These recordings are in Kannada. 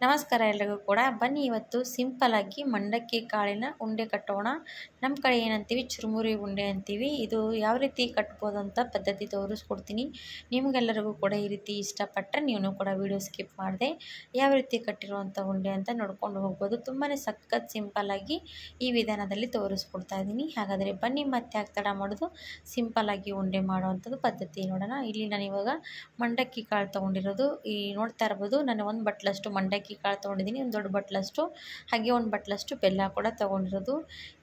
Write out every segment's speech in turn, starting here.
ನಮಸ್ಕಾರ ಎಲ್ರಿಗೂ ಕೂಡ. ಬನ್ನಿ ಇವತ್ತು ಸಿಂಪಲ್ ಆಗಿ ಮಂಡಕ್ಕಿ ಕಾಳಿನ ಉಂಡೆ ಕಟ್ಟೋಣ. ನಮ್ಮ ಕಡೆ ಏನಂತೀವಿ ಚುರುಮುರಿ ಉಂಡೆ ಅಂತೀವಿ. ಇದು ಯಾವ ರೀತಿ ಕಟ್ಬೋದು ಅಂತ ಪದ್ಧತಿ ತೋರಿಸ್ಕೊಡ್ತೀನಿ. ನಿಮಗೆಲ್ಲರಿಗೂ ಕೂಡ ಈ ರೀತಿ ಇಷ್ಟಪಟ್ಟರೆ ನೀವು ಕೂಡ ವಿಡಿಯೋ ಸ್ಕಿಪ್ ಮಾಡದೆ ಯಾವ ರೀತಿ ಕಟ್ಟಿರುವಂಥ ಉಂಡೆ ಅಂತ ನೋಡ್ಕೊಂಡು ಹೋಗ್ಬೋದು. ತುಂಬಾ ಸಖತ್ ಸಿಂಪಲ್ ಆಗಿ ಈ ವಿಧಾನದಲ್ಲಿ ತೋರಿಸ್ಕೊಡ್ತಾ ಇದ್ದೀನಿ. ಹಾಗಾದರೆ ಬನ್ನಿ ಮತ್ತೆ ಯಾಕೆ ತಡ ಮಾಡೋದು, ಸಿಂಪಲ್ ಆಗಿ ಉಂಡೆ ಮಾಡುವಂಥದ್ದು ಪದ್ಧತಿ ನೋಡೋಣ. ಇಲ್ಲಿ ನಾನು ಇವಾಗ ಮಂಡಕ್ಕಿ ಕಾಳು ತೊಗೊಂಡಿರೋದು ನೋಡ್ತಾ ಇರ್ಬೋದು. ನಾನು ಒಂದು ಬಟ್ಲಷ್ಟು ಮಂಡಕ್ಕಿ ಕಾಳು ತೊಗೊಂಡಿದ್ದೀನಿ, ಒಂದು ದೊಡ್ಡ ಬಟ್ಲಷ್ಟು, ಹಾಗೆ ಒಂದು ಬಟ್ಲಷ್ಟು ಬೆಲ್ಲ ಕೂಡ ತೊಗೊಂಡಿರೋದು.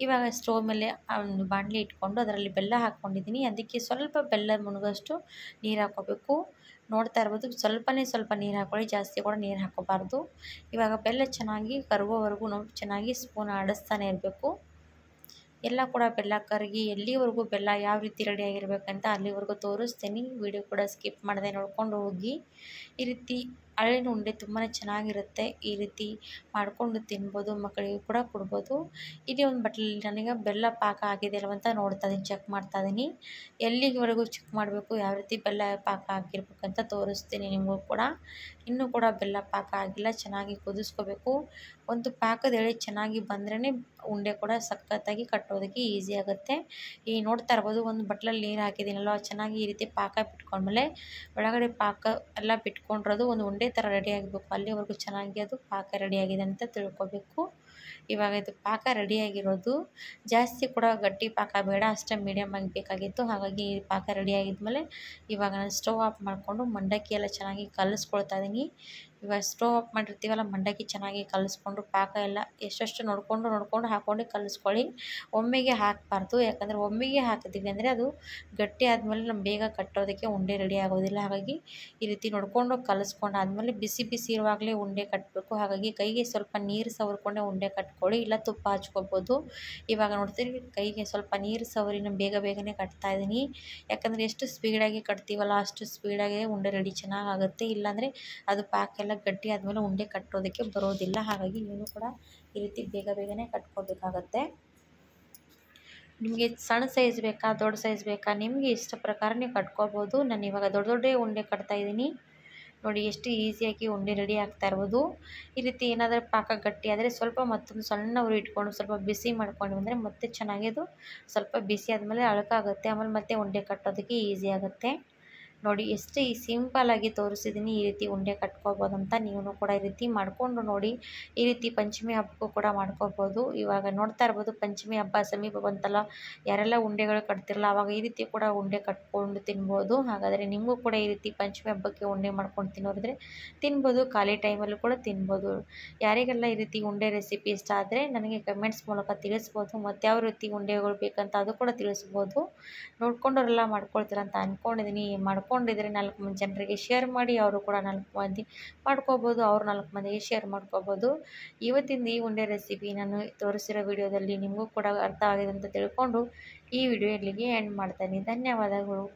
ಇವಾಗ ಸ್ಟೋವ್ ಮೇಲೆ ಒಂದು ಬಾಣಲಿ ಇಟ್ಕೊಂಡು ಅದರಲ್ಲಿ ಬೆಲ್ಲ ಹಾಕ್ಕೊಂಡಿದ್ದೀನಿ. ಅದಕ್ಕೆ ಸ್ವಲ್ಪ ಬೆಲ್ಲ ಮುಳುಗೋಷ್ಟು ನೀರು ಹಾಕ್ಕೋಬೇಕು. ನೋಡ್ತಾ ಇರ್ಬೋದು, ಸ್ವಲ್ಪ ನೀರು ಹಾಕ್ಕೊಳ್ಳಿ, ಜಾಸ್ತಿ ಕೂಡ ನೀರು ಹಾಕ್ಕೋಬಾರ್ದು. ಇವಾಗ ಬೆಲ್ಲ ಚೆನ್ನಾಗಿ ಕರಗೋವರೆಗೂ ನಾವು ಚೆನ್ನಾಗಿ ಸ್ಪೂನ್ ಆಡಿಸ್ತಾನೆ ಇರಬೇಕು. ಎಲ್ಲ ಕೂಡ ಬೆಲ್ಲ ಕರಗಿ ಎಲ್ಲಿವರೆಗೂ ಬೆಲ್ಲ ಯಾವ ರೀತಿ ರೆಡಿಯಾಗಿರ್ಬೇಕಂತ ಅಲ್ಲಿವರೆಗೂ ತೋರಿಸ್ತೀನಿ. ವಿಡಿಯೋ ಕೂಡ ಸ್ಕಿಪ್ ಮಾಡದೆ ನೋಡ್ಕೊಂಡು ಹೋಗಿ. ಈ ರೀತಿ ಅಳಿನ ಉಂಡೆ ತುಂಬಾ ಚೆನ್ನಾಗಿರುತ್ತೆ. ಈ ರೀತಿ ಮಾಡಿಕೊಂಡು ತಿನ್ಬೋದು, ಮಕ್ಕಳಿಗೆ ಕೂಡ ಕೊಡ್ಬೋದು. ಇದೇ ಒಂದು ಬಟ್ಲಲ್ಲಿ ನನಗೆ ಬೆಲ್ಲ ಪಾಕ ಆಗಿದೆ ಅಲ್ವಂತ ನೋಡ್ತಾ ಇದ್ದೀನಿ, ಚೆಕ್ ಮಾಡ್ತಾ ಇದ್ದೀನಿ. ಎಲ್ಲಿವರೆಗೂ ಚೆಕ್ ಮಾಡಬೇಕು, ಯಾವ ರೀತಿ ಬೆಲ್ಲ ಪಾಕ ಆಗಿರ್ಬೇಕಂತ ತೋರಿಸ್ತೀನಿ ನಿಮಗೂ ಕೂಡ. ಇನ್ನೂ ಕೂಡ ಬೆಲ್ಲ ಪಾಕ ಆಗಿಲ್ಲ, ಚೆನ್ನಾಗಿ ಕುದಿಸ್ಕೋಬೇಕು. ಒಂದು ಪಾಕದ ಎಳೆ ಚೆನ್ನಾಗಿ ಬಂದ್ರೇ ಉಂಡೆ ಕೂಡ ಸಖತ್ತಾಗಿ ಕಟ್ಟೋದಕ್ಕೆ ಈಸಿ ಆಗುತ್ತೆ. ನೋಡ್ತಾ ಇರ್ಬೋದು, ಒಂದು ಬಟ್ಲಲ್ಲಿ ನೀರು ಹಾಕಿದ್ದೀನಲ್ವ, ಚೆನ್ನಾಗಿ ಈ ರೀತಿ ಪಾಕ ಬಿಟ್ಕೊಂಡ್ಮೇಲೆ ಒಳಗಡೆ ಪಾಕ ಎಲ್ಲ ಬಿಟ್ಕೊಂಡಿರೋದು ಒಂದು ಉಂಡೆ ಥರ ರೆಡಿ ಆಗಬೇಕು. ಅಲ್ಲಿವರೆಗೂ ಚೆನ್ನಾಗಿ ಅದು ಪಾಕ ರೆಡಿಯಾಗಿದೆ ಅಂತ ತಿಳ್ಕೊಬೇಕು. ಇವಾಗ ಇದು ಪಾಕ ರೆಡಿಯಾಗಿರೋದು, ಜಾಸ್ತಿ ಕೂಡ ಗಟ್ಟಿ ಪಾಕ ಬೇಡ, ಅಷ್ಟೇ ಮೀಡಿಯಮ್ ಆಗಿ ಬೇಕಾಗಿತ್ತು. ಹಾಗಾಗಿ ಪಾಕ ರೆಡಿಯಾಗಿದ್ಮೇಲೆ ಇವಾಗ ನಾನು ಸ್ಟವ್ ಆಫ್ ಮಾಡಿಕೊಂಡು ಮಂಡಕ್ಕಿ ಎಲ್ಲ ಚೆನ್ನಾಗಿ ಕಲಿಸ್ಕೊಳ್ತಾ ಇದ್ದೀನಿ. ಇವಾಗ ಸ್ಟವ್ ಆಫ್ ಮಾಡಿರ್ತೀವಲ್ಲ, ಮಂಡಕ್ಕಿ ಚೆನ್ನಾಗಿ ಕಲಿಸ್ಕೊಂಡು ಪಾಕ ಎಲ್ಲ ಎಷ್ಟೆಷ್ಟು ನೋಡ್ಕೊಂಡು ಹಾಕ್ಕೊಂಡು ಕಲಿಸ್ಕೊಳ್ಳಿ. ಒಮ್ಮೆಗೆ ಹಾಕಬಾರ್ದು, ಯಾಕಂದರೆ ಒಮ್ಮೆಗೆ ಹಾಕಿದ್ದೀವಿ ಅಂದರೆ ಅದು ಗಟ್ಟಿ ಆದಮೇಲೆ ನಮ್ಗೆ ಬೇಗ ಕಟ್ಟೋದಕ್ಕೆ ಉಂಡೆ ರೆಡಿ ಆಗೋದಿಲ್ಲ. ಹಾಗಾಗಿ ಈ ರೀತಿ ನೋಡಿಕೊಂಡು ಕಲಿಸ್ಕೊಂಡು ಆದಮೇಲೆ ಬಿಸಿ ಇರುವಾಗಲೇ ಉಂಡೆ ಕಟ್ಟಬೇಕು. ಹಾಗಾಗಿ ಕೈಗೆ ಸ್ವಲ್ಪ ನೀರು ಸವರ್ಕೊಂಡೆ ಉಂಡೆ ಕಟ್ಕೊಳ್ಳಿ, ಇಲ್ಲ ತುಪ್ಪ ಹಚ್ಕೋಬೋದು. ಇವಾಗ ನೋಡ್ತೀರಿ, ಕೈಗೆ ಸ್ವಲ್ಪ ನೀರು ಸವರಿ ನಾನು ಬೇಗನೆ ಕಟ್ತಾ ಇದ್ದೀನಿ. ಯಾಕಂದರೆ ಎಷ್ಟು ಸ್ಪೀಡಾಗಿ ಕಟ್ತೀವಲ್ಲ ಅಷ್ಟು ಸ್ಪೀಡಾಗಿ ಉಂಡೆ ರೆಡಿ ಚೆನ್ನಾಗಾಗುತ್ತೆ. ಇಲ್ಲಾಂದರೆ ಅದು ಪಾಕ ಎಲ್ಲ ಗಟ್ಟಿ ಆದಮೇಲೆ ಉಂಡೆ ಕಟ್ಟೋದಕ್ಕೆ ಬರೋದಿಲ್ಲ. ಹಾಗಾಗಿ ನೀವು ಕೂಡ ಈ ರೀತಿ ಬೇಗನೆ ಕಟ್ಕೋಬೇಕಾಗತ್ತೆ. ನಿಮಗೆ ಸಣ್ಣ ಸೈಜ್ ಬೇಕಾ, ದೊಡ್ಡ ಸೈಜ್ ಬೇಕಾ, ನಿಮಗೆ ಇಷ್ಟ ಪ್ರಕಾರ ನೀವು ಕಟ್ಕೋಬೋದು. ನಾನು ಇವಾಗ ದೊಡ್ಡ ಉಂಡೆ ಕಟ್ತಾ ಇದ್ದೀನಿ. ನೋಡಿ ಎಷ್ಟು ಈಸಿಯಾಗಿ ಉಂಡೆ ರೆಡಿ ಆಗ್ತಾ ಇರ್ಬೋದು. ಈ ರೀತಿ ಏನಾದರೂ ಪಾಕ ಗಟ್ಟಿ ಆದರೆ ಸ್ವಲ್ಪ ಮತ್ತೊಂದು ಸಣ್ಣ ಉರಿ ಇಟ್ಕೊಂಡು ಸ್ವಲ್ಪ ಬಿಸಿ ಮಾಡ್ಕೊಂಡು ಬಂದರೆ ಮತ್ತೆ ಚೆನ್ನಾಗಿ ಅದು ಸ್ವಲ್ಪ ಬಿಸಿ ಆದಮೇಲೆ ಅಳಕಾಗುತ್ತೆ. ಆಮೇಲೆ ಮತ್ತೆ ಉಂಡೆ ಕಟ್ಟೋದಕ್ಕೆ ಈಸಿ ಆಗುತ್ತೆ. ನೋಡಿ ಎಷ್ಟು ಸಿಂಪಲ್ಲಾಗಿ ತೋರಿಸಿದ್ದೀನಿ. ಈ ರೀತಿ ಉಂಡೆ ಕಟ್ಕೋಬೋದಂತ ನೀವು ಕೂಡ ಈ ರೀತಿ ಮಾಡಿಕೊಂಡು ನೋಡಿ. ಈ ರೀತಿ ಪಂಚಮಿ ಹಬ್ಬಕ್ಕೂ ಕೂಡ ಮಾಡ್ಕೋಬೋದು. ಇವಾಗ ನೋಡ್ತಾ ಇರ್ಬೋದು, ಪಂಚಮಿ ಹಬ್ಬ ಸಮೀಪ ಬಂತಲ್ಲ, ಯಾರೆಲ್ಲ ಉಂಡೆಗಳು ಕಟ್ತಿರಲ್ಲ ಆವಾಗ ಈ ರೀತಿ ಕೂಡ ಉಂಡೆ ಕಟ್ಕೊಂಡು ತಿನ್ಬೋದು. ಹಾಗಾದರೆ ನಿಮಗೂ ಕೂಡ ಈ ರೀತಿ ಪಂಚಮಿ ಹಬ್ಬಕ್ಕೆ ಉಂಡೆ ಮಾಡ್ಕೊಂಡು ತಿನ್ನೋರಿದ್ರೆ ತಿನ್ಬೋದು, ಖಾಲಿ ಟೈಮಲ್ಲೂ ಕೂಡ ತಿನ್ಬೋದು. ಯಾರಿಗೆಲ್ಲ ಈ ರೀತಿ ಉಂಡೆ ರೆಸಿಪಿ ಇಷ್ಟ ಆದರೆ ನನಗೆ ಕಮೆಂಟ್ಸ್ ಮೂಲಕ ತಿಳಿಸ್ಬೋದು. ಮತ್ತು ಯಾವ ರೀತಿ ಉಂಡೆಗಳು ಬೇಕಂತ ಅದು ಕೂಡ ತಿಳಿಸ್ಬೋದು. ನೋಡ್ಕೊಂಡವರೆಲ್ಲ ಮಾಡ್ಕೊಳ್ತೀರ ಅಂತ ಅಂದ್ಕೊಂಡಿದ್ದೀನಿ. ಮಾಡ್ಕೊಂಡಿದ್ರೆ 4 ಜನರಿಗೆ ಶೇರ್ ಮಾಡಿ, ಅವರು ಕೂಡ 4 ಮಂದಿ ಮಾಡ್ಕೋಬೋದು, ಅವ್ರು 4 ಮಂದಿಗೆ ಶೇರ್ ಮಾಡ್ಕೋಬೋದು. ಇವತ್ತಿಂದ ಈ ಉಂಡೆ ರೆಸಿಪಿ ನಾನು ತೋರಿಸಿರೋ ವಿಡಿಯೋದಲ್ಲಿ ನಿಮಗೂ ಕೂಡ ಅರ್ಥ ಆಗಿದೆ ಅಂತ ತಿಳ್ಕೊಂಡು ಈ ವಿಡಿಯೋ ಇಲ್ಲಿಗೆ ಎಂಡ್ ಮಾಡ್ತಾಯಿದ್ದೀನಿ. ಧನ್ಯವಾದಗಳು.